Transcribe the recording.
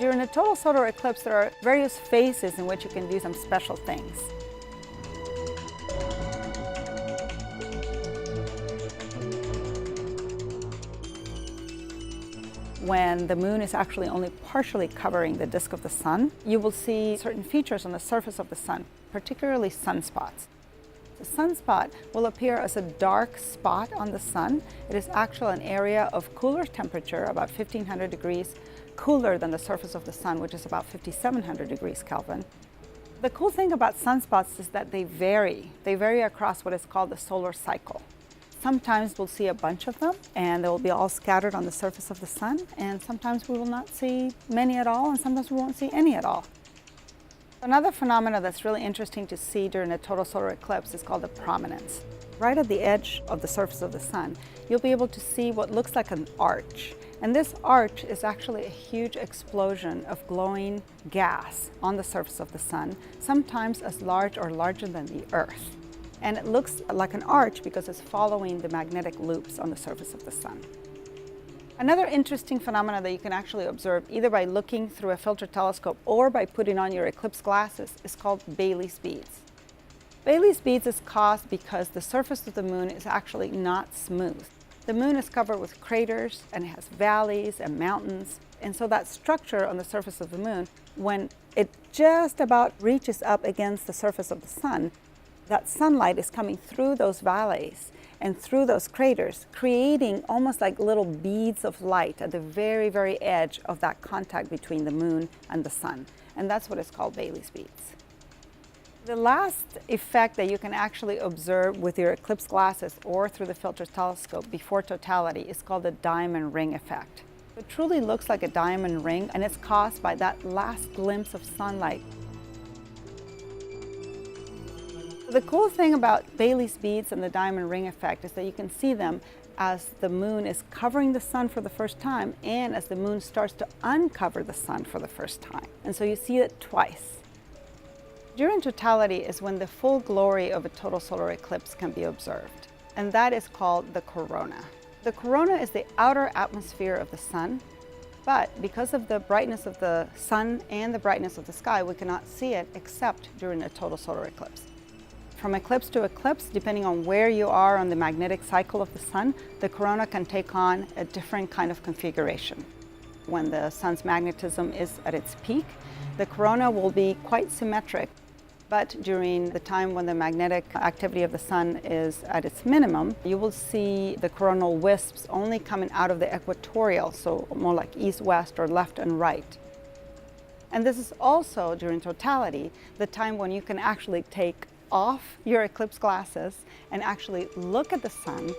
During a total solar eclipse, there are various phases in which you can do some special things. When the moon is actually only partially covering the disk of the sun, you will see certain features on the surface of the sun, particularly sunspots. The sunspot will appear as a dark spot on the sun. It is actually an area of cooler temperature, about 1500 degrees cooler than the surface of the sun, which is about 5700 degrees Kelvin. The cool thing about sunspots is that they vary. They vary across what is called the solar cycle. Sometimes we'll see a bunch of them, and they'll be all scattered on the surface of the sun, and sometimes we will not see many at all, and sometimes we won't see any at all. Another phenomenon that's really interesting to see during a total solar eclipse is called the prominence. Right at the edge of the surface of the sun, you'll be able to see what looks like an arch. And this arch is actually a huge explosion of glowing gas on the surface of the sun, sometimes as large or larger than the Earth. And it looks like an arch because it's following the magnetic loops on the surface of the sun. Another interesting phenomenon that you can actually observe either by looking through a filter telescope or by putting on your eclipse glasses is called Baily's beads. Baily's beads is caused because the surface of the moon is actually not smooth. The moon is covered with craters and it has valleys and mountains. And so that structure on the surface of the moon, when it just about reaches up against the surface of the sun, that sunlight is coming through those valleys and through those craters, creating almost like little beads of light at the very, very edge of that contact between the moon and the sun. And that's what is called Baily's beads. The last effect that you can actually observe with your eclipse glasses or through the filter telescope before totality is called the diamond ring effect. It truly looks like a diamond ring, and it's caused by that last glimpse of sunlight. The cool thing about Baily's beads and the diamond ring effect is that you can see them as the moon is covering the sun for the first time and as the moon starts to uncover the sun for the first time. And so you see it twice. During totality is when the full glory of a total solar eclipse can be observed, and that is called the corona. The corona is the outer atmosphere of the sun, but because of the brightness of the sun and the brightness of the sky, we cannot see it except during a total solar eclipse. From eclipse to eclipse, depending on where you are on the magnetic cycle of the sun, the corona can take on a different kind of configuration. When the sun's magnetism is at its peak, the corona will be quite symmetric. But during the time when the magnetic activity of the sun is at its minimum, you will see the coronal wisps only coming out of the equatorial, so more like east-west or left and right. And this is also, during totality, the time when you can actually take off your eclipse glasses and actually look at the sun